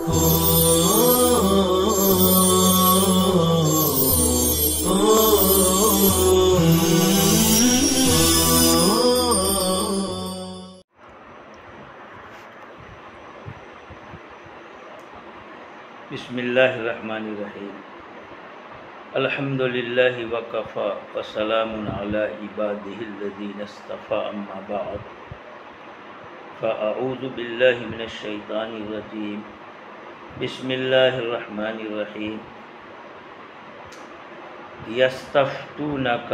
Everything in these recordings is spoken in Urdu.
بسم اللہ الرحمن الرحیم الحمدللہ وکفا وسلام علی عبادہ الذین اصطفی اما بعد فاعوذ باللہ من الشیطان الرجیم بسم اللہ الرحمن الرحیم یستفتونک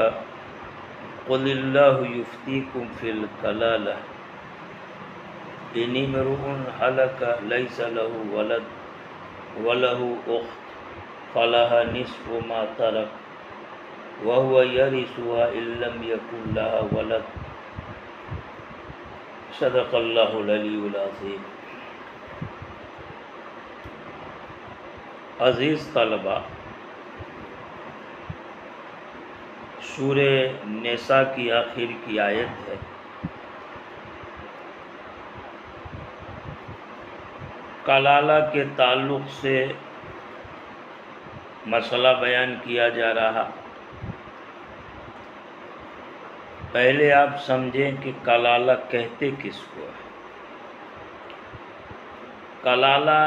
قل اللہ یفتیکم فی الکلالہ ان امرؤ ہلک لیس لہ ولد وَلَهُ أُخْتٌ فَلَهَا نِصْفُ مَا تَرَكَ وَهُوَ يَرِثُهَا إِن لَّمْ يَكُن لَّهَا وَلَدٌ صدق اللہ العلی العظیم۔ عزیز طلباء، سورہ نساء کی آخر کی آیت ہے، کلالہ کے تعلق سے مسئلہ بیان کیا جا رہا۔ پہلے آپ سمجھیں کہ کلالہ کہتے کس کو ہے۔ کلالہ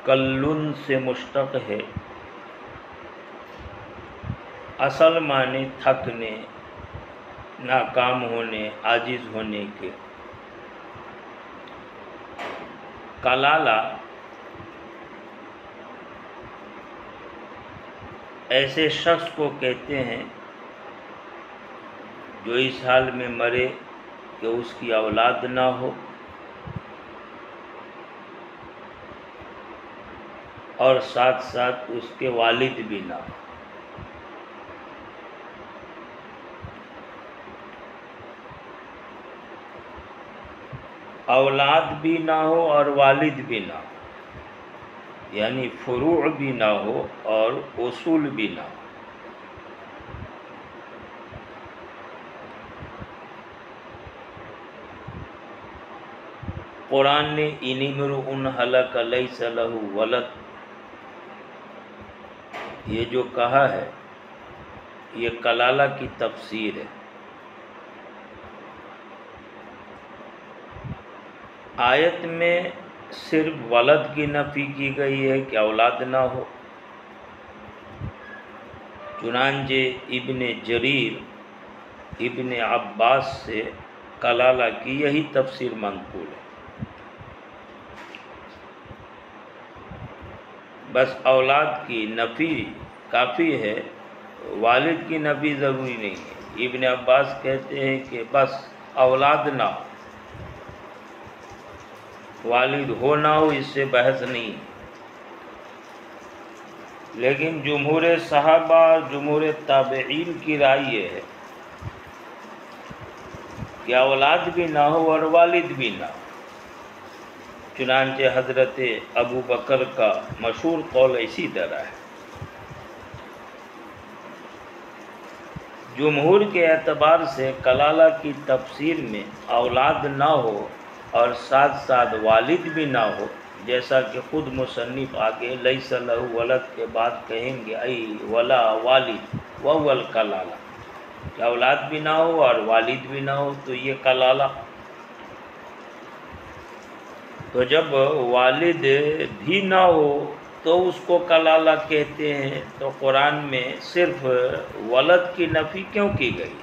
کلن سے مشتق ہے، اصل معنی تھکنے، ناکام ہونے، عاجز ہونے کے۔ کلالہ ایسے شخص کو کہتے ہیں جو اس حال میں مرے کہ اس کی اولاد نہ ہو اور ساتھ ساتھ اس کے والد بھی نہ ہو۔ اولاد بھی نہ ہو اور والد بھی نہ ہو، یعنی فروع بھی نہ ہو اور اصول بھی نہ ہو۔ قرآن نے ان امرؤ ہلک لیس لہ ولد یہ جو کہا ہے، یہ کلالہ کی تفسیر ہے۔ آیت میں صرف ولد کی نفی کی گئی ہے کہ اولاد نہ ہو، چنانچہ ابن جریر ابن عباس سے کلالہ کی یہی تفسیر منقول ہے۔ بس اولاد کی نفی کافی ہے، والد کی نفی ضروری نہیں ہے۔ ابن عباس کہتے ہیں کہ بس اولاد نہ ہو، والد ہو نہ ہو اس سے بحث نہیں، لیکن جمہور صحابہ اور جمہور تابعین کی رائے یہ ہے کہ اولاد بھی نہ ہو اور والد بھی نہ ہو۔ چنانچہ حضرت ابو بکر کا مشہور قول اسی طرح ہے۔ جمہور کے اعتبار سے کلالہ کی تفسیر میں اولاد نہ ہو اور ساتھ ساتھ والد بھی نہ ہو، جیسا کہ خود مصنف آگے لیس لہ ولد کے بعد کہیں گے ای ولا والد وہو الکلالہ، کہ اولاد بھی نہ ہو اور والد بھی نہ ہو تو یہ کلالہ۔ تو جب والد بھی نہ ہو تو اس کو کلالہ کہتے ہیں، تو قرآن میں صرف ولد کی نفی کیوں کی گئی؟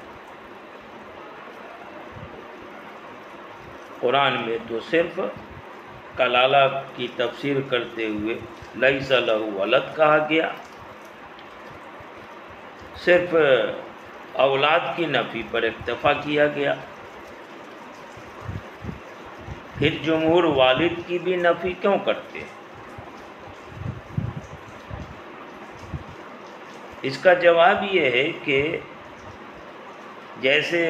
قرآن میں تو صرف کلالہ کی تفسیر کرتے ہوئے لیس لہ ولد کہا گیا، صرف اولاد کی نفی پر اکتفا کیا گیا۔ پھر جمہور والد کی بھی نفی کیوں کرتے ہیں؟ اس کا جواب یہ ہے کہ جیسے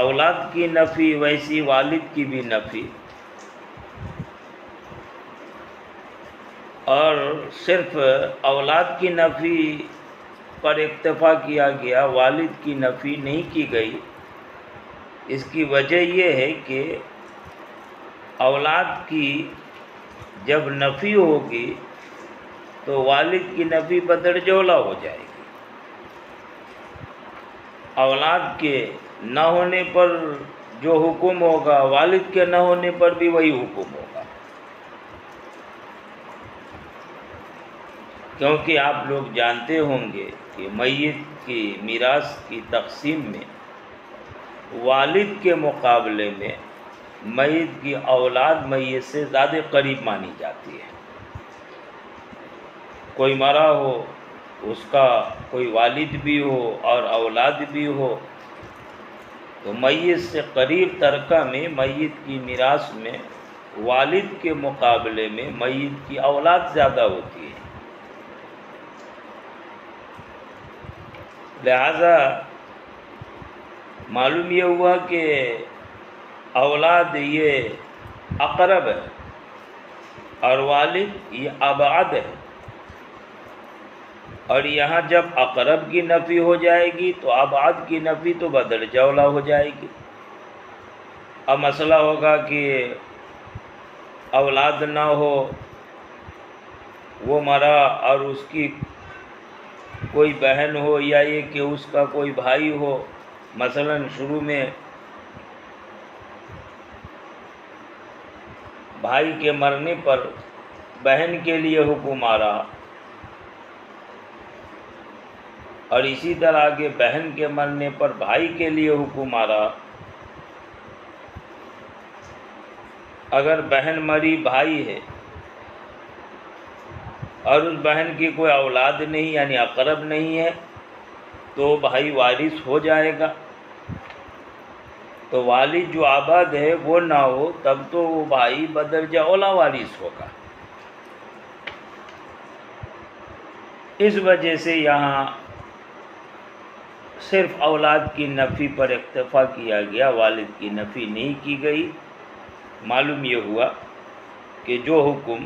اولاد کی نفی ویسی والد کی بھی نفی، اور صرف اولاد کی نفی پر اکتفا کیا گیا، والد کی نفی نہیں کی گئی۔ اس کی وجہ یہ ہے کہ اولاد کی جب نفی ہوگی تو والد کی نفی بدرجہ اولا ہو جائے گی، اولاد کے نہ ہونے پر جو حکم ہوگا والد کے نہ ہونے پر بھی وہی حکم ہوگا، کیونکہ آپ لوگ جانتے ہوں گے کہ میت کی میراث کی تقسیم میں والد کے مقابلے میں میت کی اولاد میت سے زیادہ قریب مانی جاتی ہے۔ کوئی مرا ہو، اس کا کوئی والد بھی ہو اور اولاد بھی ہو، تو میت سے قریب ترکہ میں میت کی میراث میں والد کے مقابلے میں میت کی اولاد زیادہ ہوتی ہے۔ لہذا معلوم یہ ہوا کہ اولاد یہ اقرب ہے اور والد یہ ابعد ہے، اور یہاں جب اقرب کی نفی ہو جائے گی تو ابعد کی نفی تو بدرجہ اولا ہو جائے گی۔ اب مسئلہ ہوگا کہ اولاد نہ ہو، وہ مرا اور اس کی کوئی بہن ہو یا یہ کہ اس کا کوئی بھائی ہو، مثلا شروع میں بھائی کے مرنے پر بہن کے لیے حکم آ رہا، اور اسی طرح آگے بہن کے مرنے پر بھائی کے لیے حکم آ رہا۔ اگر بہن مری بھائی ہے اور اس بہن کی کوئی اولاد نہیں یعنی اقرب نہیں ہے تو بھائی وارث ہو جائے گا، تو والد جو آباد ہے وہ نہ ہو تب تو وہ بھائی بدرجہ اولا وارث ہوگا۔ اس وجہ سے یہاں صرف اولاد کی نفی پر اکتفا کیا گیا، والد کی نفی نہیں کی گئی۔ معلوم یہ ہوا کہ جو حکم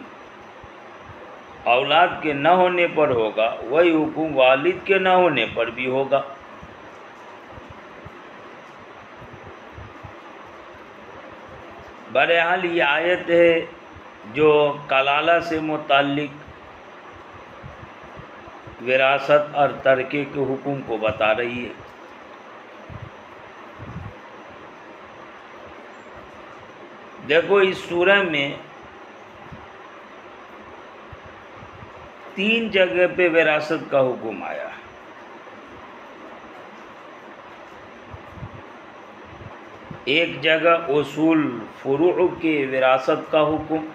اولاد کے نہ ہونے پر ہوگا وہی حکم والد کے نہ ہونے پر بھی ہوگا۔ بہرحال یہ آیت ہے جو کلالہ سے متعلق وراثت اور ترکے کے حکم کو بتا رہی ہے۔ دیکھو اس سورہ میں 3 جگہ پہ وراثت کا حکم آیا۔ ایک جگہ اصول فروع کے وراثت کا حکم،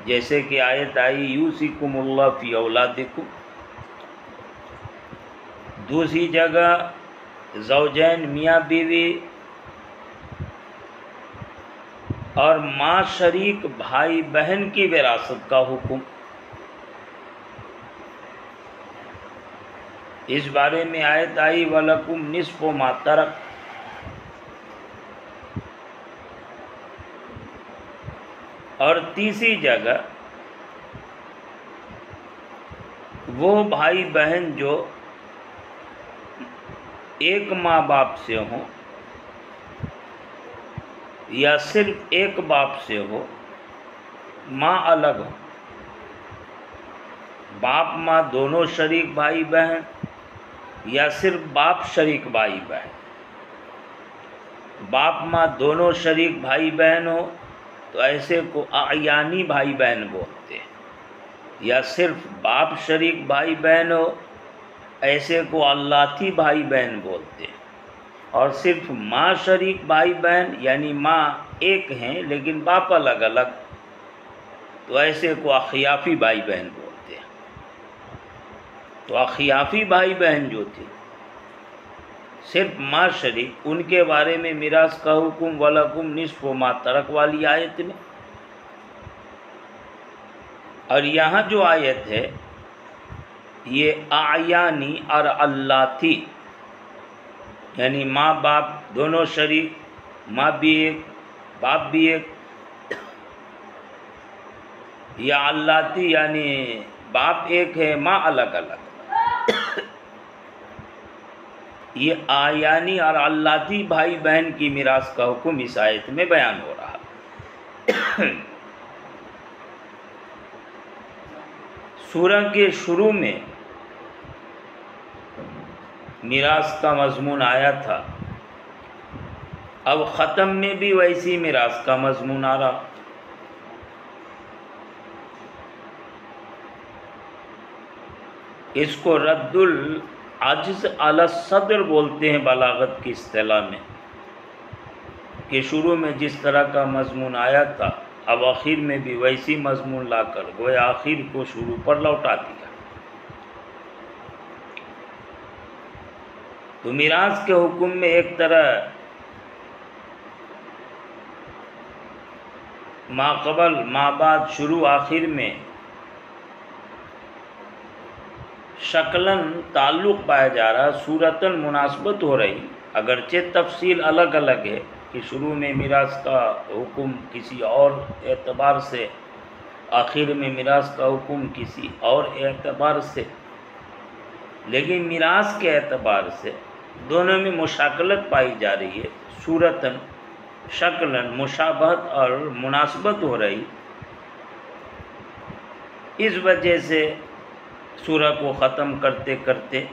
جیسے کہ آیت آئی یوصیکم اللہ فی اولادکم۔ دوسری جگہ زوجین میاں بیوی اور ماں شریک بھائی بہن کی وراثت کا حکم۔ اس بارے میں آیت آئی وَلَكُمْ نِصْفُ مَا تَرَكَ۔ اور تیسری جگہ وہ بھائی بہن جو ایک ماں باپ سے ہوں یا صرف ایک باپ سے ہو، ماں الگ ہو، باپ ماں دونوں شریک بھائی بہن یا صرف باپ شریک بھائی بہن، باپ ماں دونوں شریک بھائی بہن ہو تو ایسے کو اعیانی بھائی بہن بولتے ہیں، یا صرف باپ شریک بھائی بہن ہو ایسے کو اللاتی بھائی بہن بولتے ہیں، اور صرف ماں شریک بھائی بہن یعنی ماں ایک ہیں لیکن باپ الگ الگ تو ایسے کو اخیافی بھائی بہن بولتے ہیں۔ تو اخیافی بھائی بہن جو تھے صرف ماں شریک، ان کے بارے میں میراث کا حکم وَلَكُمْ نِصْفُ مَا تَرَكَ والی آیت میں، اور یہاں جو آیت ہے یہ اعیانی اور اللاتی یعنی ماں باپ دونوں شریک، ماں بھی ایک باپ بھی ایک، یا اللاتی یعنی باپ ایک ہے ماں الگ الگ، یہ اعیانی اور اللاتی بھائی بہن کی میراث کا حکم اس آیت میں بیان ہو رہا ہے۔ سورہ کے شروع میں میراث کا مضمون آیا تھا، اب ختم میں بھی ویسی میراث کا مضمون آ رہا۔ اس کو رد العجز علی الصدر بولتے ہیں بلاغت کی اصطلاح میں، کہ شروع میں جس طرح کا مضمون آیا تھا اب آخر میں بھی ویسی مضمون لا کر گویا آخر کو شروع پر لوٹا دیا۔ تو میراث کے حکم میں ایک طرح ما قبل ما بعد شروع آخر میں شکلاً تعلق پایا جا رہا، صورتاً مناسبت ہو رہی، اگرچہ تفصیل الگ الگ ہے کہ شروع میں میراث کا حکم کسی اور اعتبار سے، آخر میں میراث کا حکم کسی اور اعتبار سے، لیکن میراث کے اعتبار سے دونوں میں مشاکلت پائی جا رہی ہے، صورتاً شکلاً مشابہت اور مناسبت ہو رہی۔ اس وجہ سے سورہ کو ختم کرتے کرتے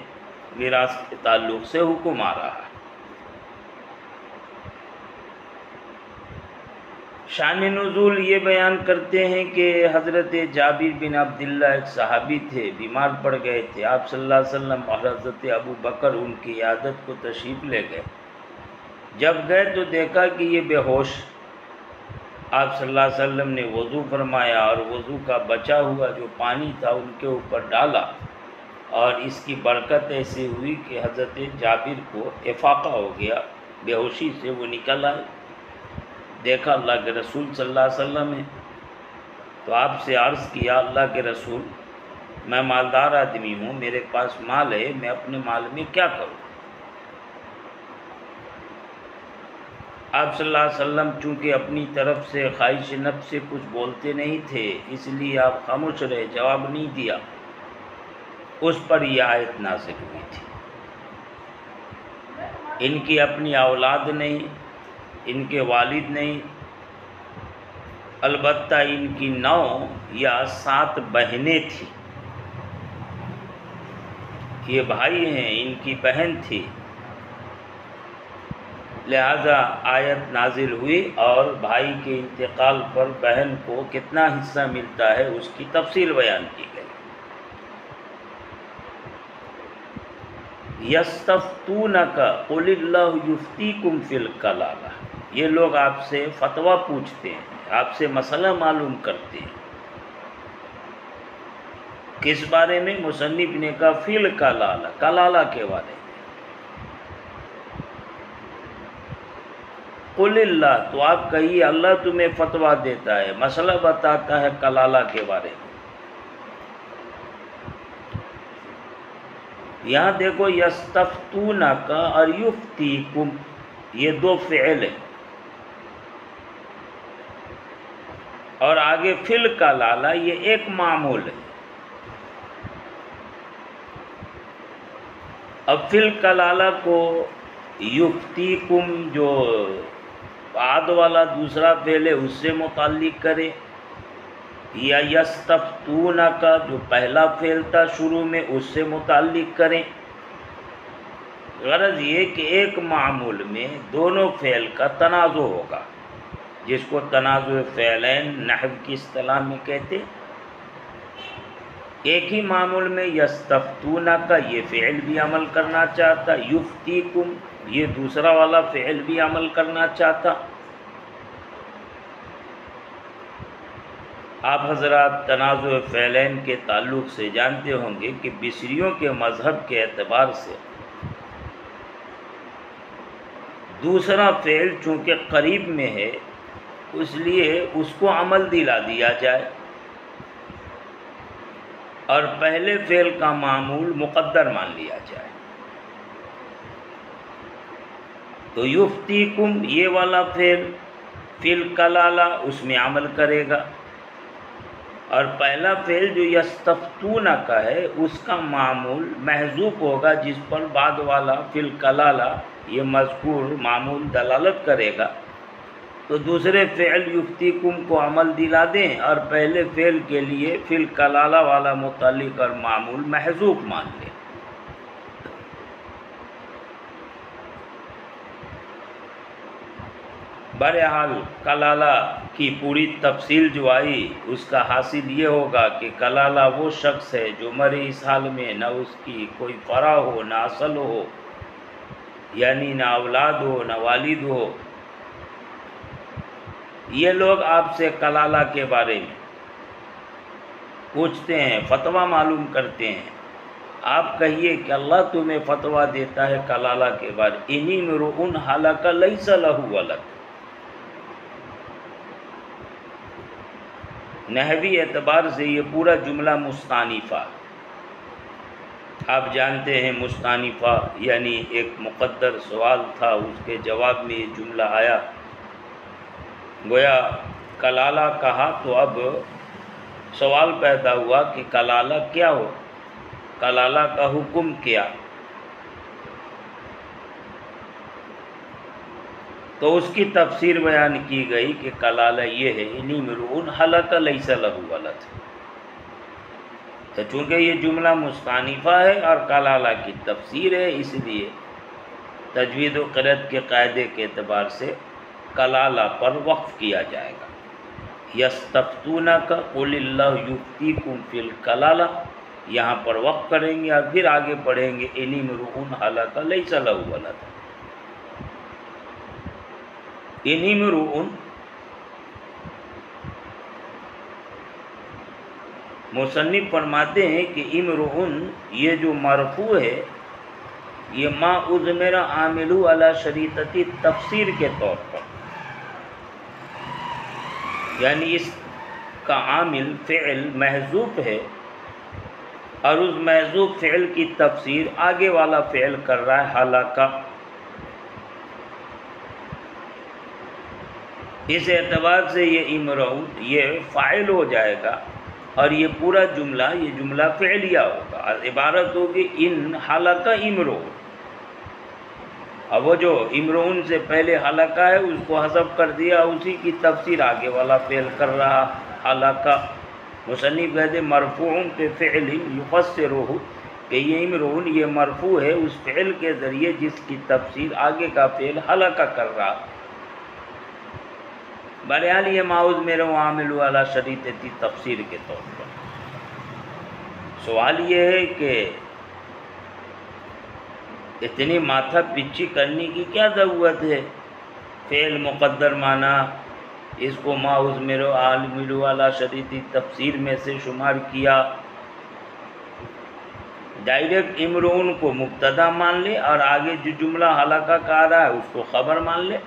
میراث کے تعلق سے حکم آ رہا ہے۔ شان نزول یہ بیان کرتے ہیں کہ حضرت جابر بن عبداللہ ایک صحابی تھے، بیمار پڑ گئے تھے، آپ صلی اللہ علیہ وسلم اور حضرت ابو بکر ان کی عیادت کو تشریف لے گئے۔ جب گئے تو دیکھا کہ یہ بے ہوش، آپ صلی اللہ علیہ وسلم نے وضو فرمایا اور وضو کا بچا ہوا جو پانی تھا ان کے اوپر ڈالا، اور اس کی برکت ایسی ہوئی کہ حضرت جابر کو افاقہ ہو گیا، بے ہوشی سے وہ نکل آئے۔ دیکھا اللہ کے رسول صلی اللہ علیہ وسلم ہے، تو آپ سے عرض کیا اللہ کے رسول میں مالدار آدمی ہوں، میرے پاس مال ہے، میں اپنے مال میں کیا کروں؟ آپ صلی اللہ علیہ وسلم چونکہ اپنی طرف سے خواہش نفس سے کچھ بولتے نہیں تھے، اس لیے آپ خاموش رہے، جواب نہیں دیا۔ اس پر یہ آیت نازل ہوئی تھی، ان کی اپنی اولاد نہیں، ان کے والد نہیں، البتہ ان کی 9 یا 7 بہنیں تھیں، یہ بھائی ہیں، ان کی بہن تھی، لہذا آیت نازل ہوئی اور بھائی کے انتقال پر بہن کو کتنا حصہ ملتا ہے اس کی تفصیل بیان کی گئی۔ یستفتونک قل اللہ یفتیکم فی الکلالہ، یہ لوگ آپ سے فتویٰ پوچھتے ہیں، آپ سے مسئلہ معلوم کرتے ہیں، کس بارے میں؟ مصنف نے کہا فی الکلالہ، کلالہ کے بارے میں۔ قل اللہ، تو آپ کہیے اللہ تمہیں فتویٰ دیتا ہے، مسئلہ بتاتا ہے کلالہ کے بارے میں۔ یہاں دیکھو یستفتونک اور یفتیکم، یہ 2 فعل ہیں، اور آگے فی الکلالہ یہ ایک معمول ہے۔ اب فی الکلالہ کو یفتیکم جو بعد والا دوسرا فعل ہے اس سے متعلق کرے، یا یستفتونک جو پہلا فعل تھا شروع میں اس سے متعلق کریں۔ غرض یہ کہ ایک معمول میں دونوں فعل کا تنازع ہوگا، جس کو تنازع فعلین نحو کی اصطلاح میں کہتے۔ ایک ہی معمول میں یستفتونک یہ فعل بھی عمل کرنا چاہتا، یفتیکم یہ دوسرا والا فعل بھی عمل کرنا چاہتا۔ آپ حضرات تنازع فعلین کے تعلق سے جانتے ہوں گے کہ بصریوں کے مذہب کے اعتبار سے دوسرا فعل چونکہ قریب میں ہے اس لیے اس کو عمل دلا دیا جائے اور پہلے فعل کا معمول مقدر مان لیا جائے۔ تو یفتیکم یہ والا فعل فی الکلالہ اس میں عمل کرے گا، اور پہلا فعل جو یستفتون کا ہے اس کا معمول محذوف ہوگا، جس پر بعد والا فی الکلالہ یہ مذکور معمول دلالت کرے گا، تو دوسرے فعل یفتیکم کو عمل دلا دیں اور پہلے فعل کے لیے فی الکلالہ والا متعلق اور معمول محذوف مان لیں۔ بہرحال کلالہ کی پوری تفصیل جو آئی اس کا حاصل یہ ہوگا کہ کلالہ وہ شخص ہے جو مرے اس حال میں نہ اس کی کوئی فرع ہو، نہ اصل ہو، یعنی نہ اولاد ہو نہ والد ہو۔ یہ لوگ آپ سے کلالہ کے بارے میں پوچھتے ہیں، فتویٰ معلوم کرتے ہیں۔ آپ کہیے کہ اللہ تمہیں فتویٰ دیتا ہے کلالہ کے بارے، انی امرؤ ہلک لیس لہ ولد۔ نحوی اعتبار سے یہ پورا جملہ مستانفہ، آپ جانتے ہیں مستانفہ یعنی ایک مقدر سوال تھا، اس کے جواب میں یہ جملہ آیا، گویا کلالہ کہا تو اب سوال پیدا ہوا کہ کلالہ کیا ہو، کلالہ کا حکم کیا؟ تو اس کی تفسیر بیان کی گئی کہ کلالہ یہ ہے انی امرؤ ہلک لیس لہ ولد۔ تو چونکہ یہ جملہ مستانفہ ہے اور کلالہ کی تفسیر ہے، اس لیے تجوید و قرأت کے قاعدے کے اعتبار سے کلالہ پر وقف کیا جائے گا۔ یستفتونک قل اللہ یفتیکم فی الکلالہ، یہاں پر وقف کریں گے اور پھر آگے پڑھیں گے انی امرؤ ہلک لیس لہ ولد۔ انی امرؤ مصنف فرماتے ہیں کہ امرؤ یہ جو مرفوع ہے یہ ما اضمر عامل علی شریطۃ تفسیر کے طور پر، یعنی اس کا عامل فعل محذوف ہے اور اس محذوف فعل کی تفسیر آگے والا فعل کر رہا ہے ہلاکہ۔ اس اعتبار سے یہ امرؤ یہ فاعل ہو جائے گا اور یہ پورا جملہ یہ جملہ فعلیہ ہوگا، عبارت ہوگی ان ہلاکہ امرؤ۔ اب وہ جو امرؤ سے پہلے ہلاکہ ہے اس کو حذف کر دیا، اسی کی تفسیر آگے والا فعل کر رہا ہلاکہ۔ مصنف کہتے مرفوع پہ فعل یفسرہ کہ یہ امرؤ یہ مرفوع ہے اس فعل کے ذریعے جس کی تفسیر آگے کا فعل ہلاکہ کر رہا۔ بہرحال یہ معوض میرا عامل والا شریطۃ تفسیر کے طور پر۔ سوال یہ ہے کہ اتنی ماتھا پچی کرنے کی کیا ضرورت ہے؟ فعل مقدر مانا اس کو معوض میرا عامل والا شریطی تفسیر میں سے شمار کیا، ڈائریکٹ امرؤ کو مبتدا مان لے اور آگے جو جملہ ہلاکہ کا آ رہا ہے اس کو خبر مان لے،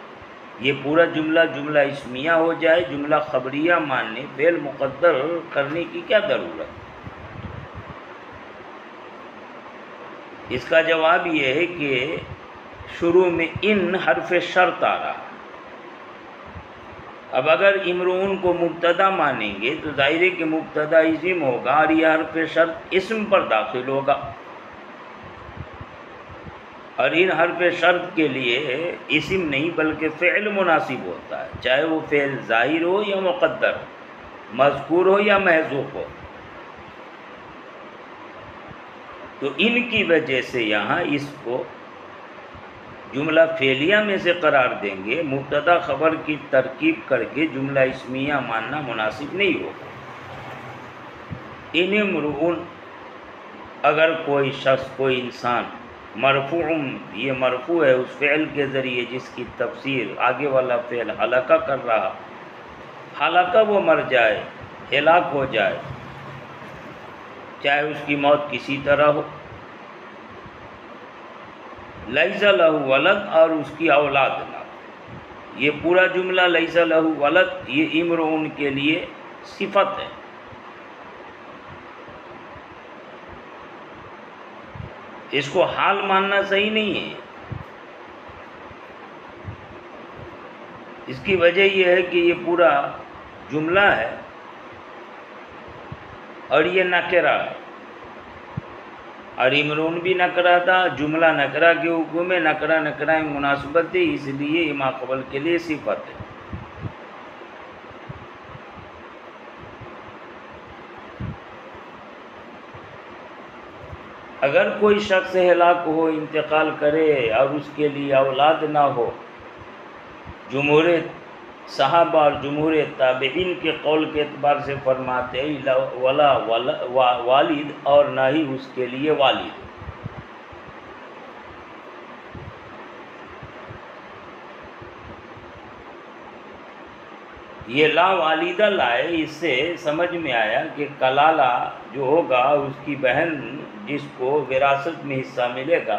یہ پورا جملہ جملہ اسمیہ ہو جائے، جملہ خبریہ ماننے فعل مقدر کرنے کی کیا ضرورت؟ اس کا جواب یہ ہے کہ شروع میں ان حرف شرط آ رہا، اب اگر امرؤ کو مبتدا مانیں گے تو ظاہر ہے کہ مبتدا اسم ہوگا اور یہ حرف شرط اسم پر داخل ہوگا، اور ان حرف شرط کے لیے اسم نہیں بلکہ فعل مناسب ہوتا ہے، چاہے وہ فعل ظاہر ہو یا مقدر، مذکور ہو یا محذوف ہو۔ تو ان کی وجہ سے یہاں اس کو جملہ فعلیہ میں سے قرار دیں گے، مبتدا خبر کی ترکیب کر کے جملہ اسمیہ ماننا مناسب نہیں ہوگا۔ ان امرؤ اگر کوئی شخص کوئی انسان مرفوع یہ مرفوع ہے اس فعل کے ذریعے جس کی تفسیر آگے والا فعل ہلاکہ کر رہا، ہلاکہ وہ مر جائے ہلاک ہو جائے، چاہے اس کی موت کسی طرح ہو، لیس لہ ولد اور اس کی اولاد نہ ہو، یہ پورا جملہ لیس لہ ولد یہ امرؤ کے لیے صفت ہے۔ اس کو حال ماننا صحیح نہیں ہے، اس کی وجہ یہ ہے کہ یہ پورا جملہ ہے اور یہ نکرہ ہے، اور امرؤ بھی نکرہ تھا، جملہ نکرہ کے حکم میں نکرہ نکرہ مناسبت ہے، اس لیے ما قبل کے لیے صفت ہے۔ اگر کوئی شخص ہلاک ہو، انتقال کرے اور اس کے لیے اولاد نہ ہو، جمہور صحابہ اور جمہور تابعین کے قول کے اعتبار سے فرماتے ہیں ولا والد، اور نہ ہی اس کے لیے والد۔ یہ لا والدہ لائے، اس سے سمجھ میں آیا کہ کلالہ جو ہوگا اس کی بہن جس کو وراثت میں حصہ ملے گا،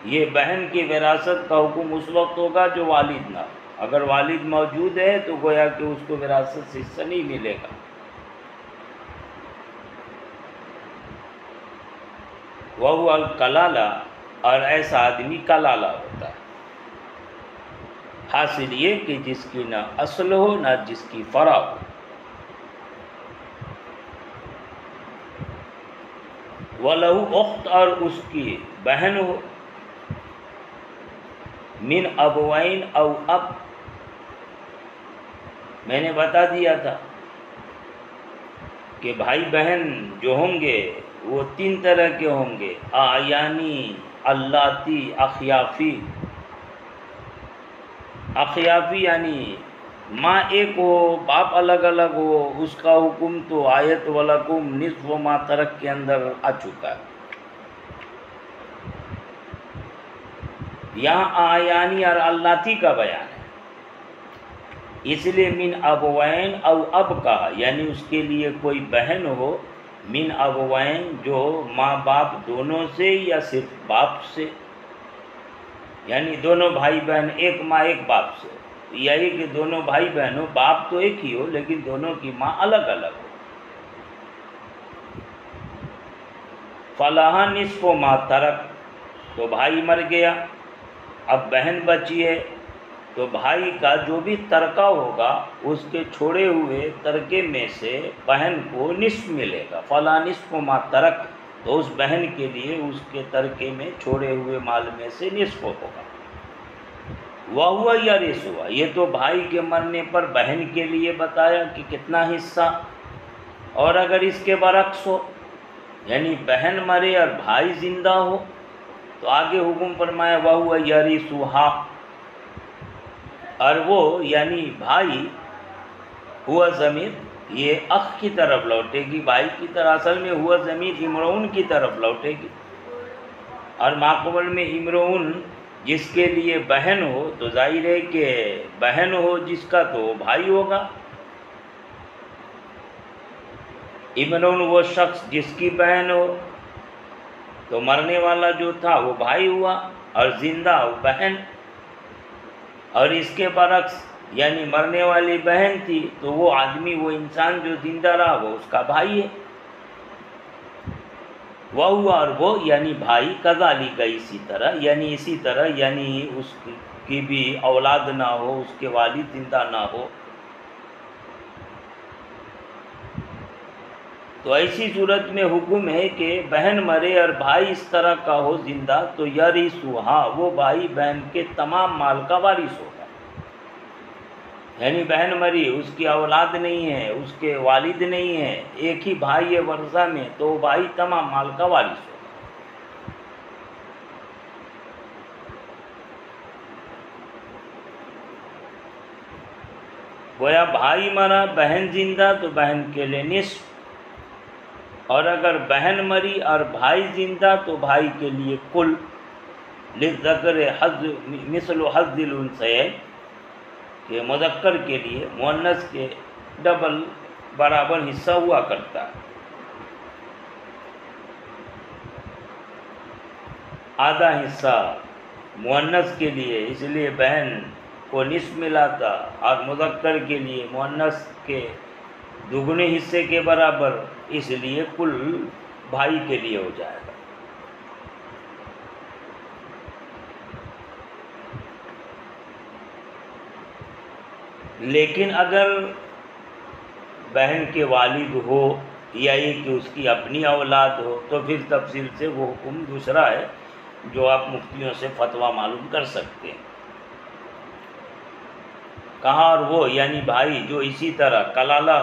یہ بہن کی وراثت کا حکم اس وقت ہوگا جو والد نہ ہو۔ اگر والد موجود ہے تو گویا کہ اس کو وراثت سے حصہ نہیں ملے گا۔ وہ الکلالہ، اور ایسا آدمی کلالہ ہوتا ہے۔ حاصل یہ کہ جس کی نہ اصل ہو نہ جس کی فرع ہو۔ وَلَهُ اخت، اور اس کی بہن ہو، من ابوین او اب، میں نے بتا دیا تھا کہ بھائی بہن جو ہوں گے وہ 3 طرح کے ہوں گے: اعیانی، اللاتی، اخیافی۔ اخیافی یعنی ماں ایک ہو باپ الگ الگ ہو، اس کا حکم تو آیت وَلَكُمْ نِصْفُ مَا تَرَكَ کے اندر آ چکا ہے۔ یہاں اعیانی اور اللاتی کا بیان ہے، اس لیے من ابوین او اب کہا، یعنی اس کے لیے کوئی بہن ہو من ابوین جو ماں باپ دونوں سے یا صرف باپ سے، یعنی دونوں بھائی بہن ایک ماں ایک باپ سے، یہی کہ دونوں بھائی بہن ہو، باپ تو ایک ہی ہو لیکن دونوں کی ماں الگ الگ ہو۔ فَلَهَا نِصْفُ مَا تَرَكَ، تو بھائی مر گیا، اب بہن بچی ہے، تو بھائی کا جو بھی ترکہ ہوگا اس کے چھوڑے ہوئے ترکے میں سے بہن کو نصف ملے گا۔ فَلَهَا نِصْفُ مَا تَرَكَ، تو اس بہن کے لیے اس کے ترکے میں چھوڑے ہوئے مال میں سے نصف ہوگا۔ وَهُوَ يَرِثُهَا، یہ تو بھائی کے مرنے پر بہن کے لیے بتایا کہ کتنا حصہ، اور اگر اس کے برعکس ہو یعنی بہن مرے اور بھائی زندہ ہو تو آگے حکم فرمایا وَهُوَ يَرِثُهَا، اور وہ یعنی بھائی، ہوا ضمیر یہ اخ کی طرف لوٹے گی، بھائی کی طرح، اصل میں ہوا ضمیر امرؤن کی طرف لوٹے گی، اور ماقبل میں امرؤن جس کے لیے بہن ہو تو ظاہر ہے کہ بہن ہو جس کا تو وہ بھائی ہوگا۔ امرؤن وہ شخص جس کی بہن ہو تو مرنے والا جو تھا وہ بھائی ہوا اور زندہ وہ بہن، اور اس کے برعکس یعنی مرنے والی بہن تھی تو وہ آدمی، وہ انسان جو زندہ رہا وہ اس کا بھائی ہے۔ وہ ہوا، اور وہ یعنی بھائی، کذالک اسی طرح، یعنی اسی طرح، یعنی اس کی بھی اولاد نہ ہو، اس کے والد زندہ نہ ہو، تو ایسی صورت میں حکم ہے کہ بہن مرے اور بھائی اس طرح کا ہو زندہ تو یرثھا، وہ بھائی بہن کے تمام مال کا وارث ہوگا۔ یعنی بہن مری، اس کی اولاد نہیں ہے، اس کے والد نہیں ہے، ایک ہی بھائی ہے ورثہ میں، تو وہ بھائی تمام مال کا وارث ہوگا۔ گویا بھائی مرا بہن زندہ تو بہن کے لیے نصف، اور اگر بہن مری اور بھائی زندہ تو بھائی کے لیے کل، للذکر مثل حظ الانثیین، کہ مذکر کے لیے مؤنث کے ڈبل برابر حصہ ہوا کرتا ہے۔ آدھا حصہ مؤنث کے لیے، اس لیے بہن کو نصف ملا تھا، اور مذکر کے لیے مؤنث کے دگنے حصے کے برابر، اس لیے کل بھائی کے لیے ہو جائے گا۔ لیکن اگر بہن کے والد ہو یا یہ کہ اس کی اپنی اولاد ہو تو پھر تفصیل سے وہ حکم دوسرا ہے جو آپ مفتیوں سے فتویٰ معلوم کر سکتے ہیں۔ کہاں؟ اور وہ یعنی بھائی جو اسی طرح کلالہ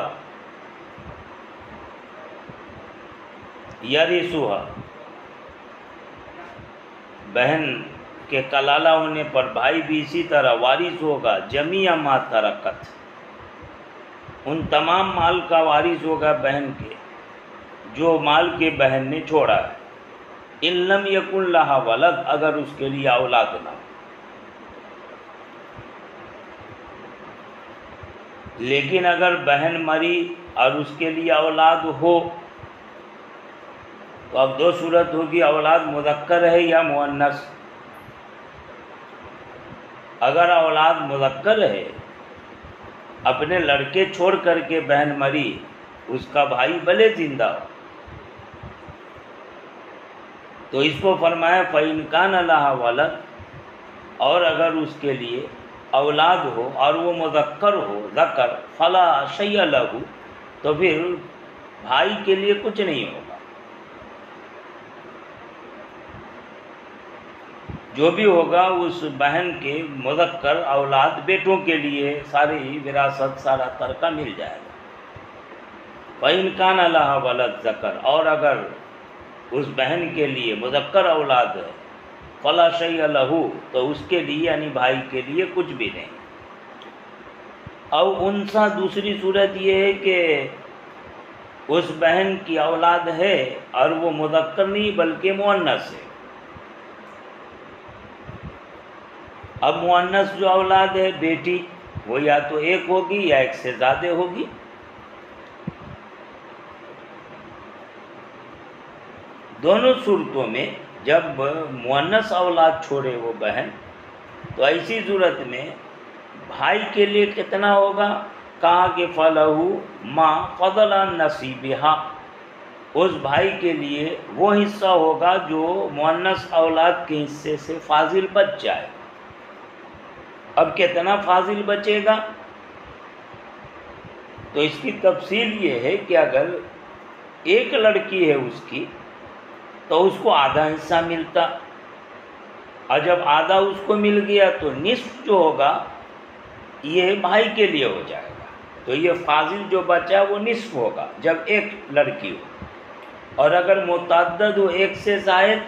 یرثھا، بہن کے کلالہ ہونے پر بھائی بھی اسی طرح وارث ہوگا، جمیع ما ترکت، ان تمام مال کا وارث ہوگا بہن کے جو مال کے بہن نے چھوڑا ہے، ان لم یکن لہا ولد، اگر اس کے لیے اولاد نہ ہو۔ لیکن اگر بہن مری اور اس کے لیے اولاد ہو تو اب دو صورت ہوگی، اولاد مذکر ہے یا مؤنث۔ اگر اولاد مذکر ہے، اپنے لڑکے چھوڑ کر کے بہن مری، اس کا بھائی بھلے زندہ ہو، تو اس کو فرمایا فَإِنْ كَانَ لَهَا وَلَدٌ، اور اگر اس کے لیے اولاد ہو اور وہ مذکر ہو، ذکر، فَلَا شَيْءَ لَهُ، تو پھر بھائی کے لیے کچھ نہیں ہوگا۔ جو بھی ہوگا اس بہن کے مذکر اولاد بیٹوں کے لیے ساری وراثت، سارا ترکہ مل جائے گا۔ فَإِنْ كَانَ لَهَا وَلَدٌ ذَكَرٌ، اور اگر اس بہن کے لیے مذکر اولاد ہے، فَلَا شَيْءَ لَهُ، تو اس کے لیے یعنی بھائی کے لیے کچھ بھی نہیں۔ او انثى، دوسری صورت یہ ہے کہ اس بہن کی اولاد ہے اور وہ مذکر نہیں بلکہ مؤنث ہے۔ اب مؤنث جو اولاد ہے بیٹی، وہ یا تو ایک ہوگی یا ایک سے زیادہ ہوگی۔ دونوں صورتوں میں جب مؤنث اولاد چھوڑے وہ بہن، تو ایسی صورت میں بھائی کے لیے کتنا ہوگا؟ کہا کہ فَلَهُ مَا فَضَلَ عَن نَصِيبِهَا، اس بھائی کے لیے وہ حصہ ہوگا جو مؤنث اولاد کے حصے سے فاضل بچ جائے۔ اب کتنا فاضل بچے گا؟ تو اس کی تفصیل یہ ہے کہ اگر ایک لڑکی ہے اس کی تو اس کو آدھا حصہ ملتا، اور جب آدھا اس کو مل گیا تو نصف جو ہوگا یہ بھائی کے لیے ہو جائے گا۔ تو یہ فاضل جو بچا وہ نصف ہوگا جب ایک لڑکی ہو، اور اگر متعدد ہو ایک سے زائد،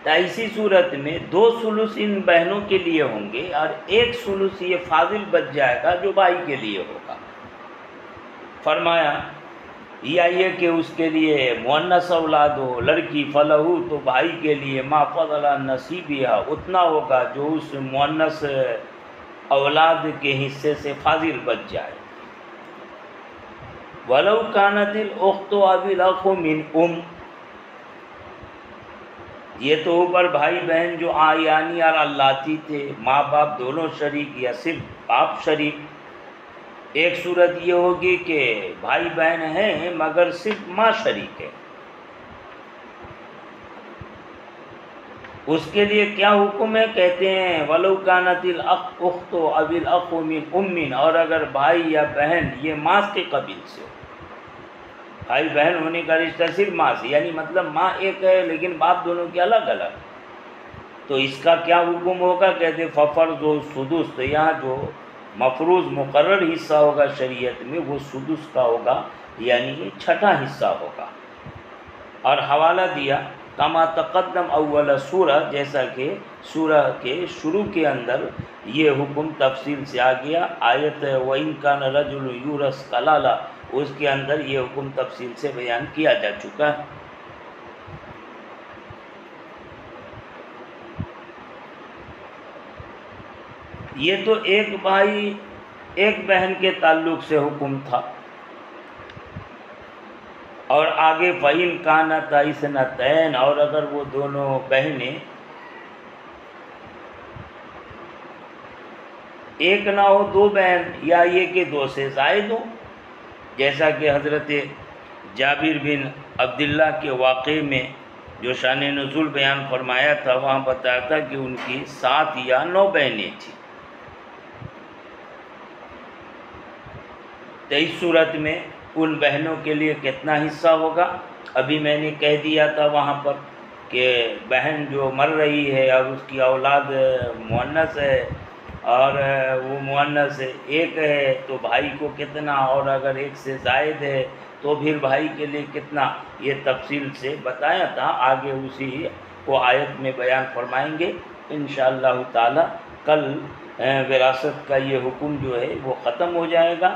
تو ایسی صورت میں 2 ثلث ان بہنوں کے لیے ہوں گے اور 1 ثلث یہ فاضل بچ جائے گا جو بھائی کے لیے ہوگا۔ فرمایا یا یہ کہ اس کے لیے مؤنث اولاد ہو لڑکی، فَلَهُ، تو بھائی کے لیے ما فضل عن نصیبها، اتنا ہوگا جو اس مؤنث اولاد کے حصے سے فاضل بچ جائے۔ وَلَوْ كَانَتِ الْأُخْتُ أَوِ الْأَخُ مِنْ أُمٍّ، یہ تو اوپر بھائی بہن جو آیانی اور اللاتی تھے، ماں باپ دونوں شریک یا صرف باپ شریک۔ ایک صورت یہ ہوگی کہ بھائی بہن ہیں مگر صرف ماں شریک ہے، اس کے لیے کیا حکم ہے؟ کہتے ہیں وَلَوْ كَانَتِ الْأُخْتُ أَوِ الْأَخُ مِنْ أُمٍّ، اور اگر بھائی یا بہن یہ ماں کے قبیل سے ہو، بھائی بہن ہونے کا رشتہ صرف ماں سے، یعنی مطلب ماں ایک ہے لیکن باپ دونوں کے الگ الگ، تو اس کا کیا حکم ہوگا؟ کہتے ہیں فَفَرْضُ السُّدُسُ، تو یہاں جو مفروض مقرر حصہ ہوگا شریعت میں وہ سدس کا ہوگا، یعنی یہ چھٹا حصہ ہوگا۔ اور حوالہ دیا کما تقدم اول سورہ، جیسا کہ سورہ کے شروع کے اندر یہ حکم تفصیل سے آ گیا۔ آیت وَإِنْ كَانَ رَجُلٌ يُورَثُ كَلَالَةً، اس کے اندر یہ حکم تفصیل سے بیان کیا جا چکا ہے۔ یہ تو ایک بھائی ایک بہن کے تعلق سے حکم تھا، اور آگے فَإِنْ كَانَتَا اثْنَتَيْنِ، اور اگر وہ دونوں بہنیں ایک نہ ہو، 2 بہن، یا یہ کہ 2 سے زائد ہوں، جیسا کہ حضرت جابر بن عبداللہ کے واقعے میں جو شان نزول بیان فرمایا تھا، وہاں بتایا تھا کہ ان کی 7 یا 9 بہنیں تھیں۔ تو اس صورت میں ان بہنوں کے لیے کتنا حصہ ہوگا؟ ابھی میں نے کہہ دیا تھا وہاں پر کہ بہن جو مر رہی ہے اور اس کی اولاد مؤنث ہے، اور وہ مؤنث ایک ہے تو بھائی کو کتنا، اور اگر ایک سے زائد ہے تو پھر بھائی کے لیے کتنا، یہ تفصیل سے بتایا تھا۔ آگے اسی وہ آیت میں بیان فرمائیں گے انشاءاللہ تعالی۔ کل وراثت کا یہ حکم جو ہے وہ ختم ہو جائے گا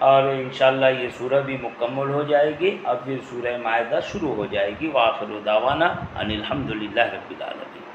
اور انشاءاللہ یہ سورہ بھی مکمل ہو جائے گی، اور پھر سورہ مائدہ شروع ہو جائے گی۔ وآخر دعوانا ان الحمدللہ رب العالمین۔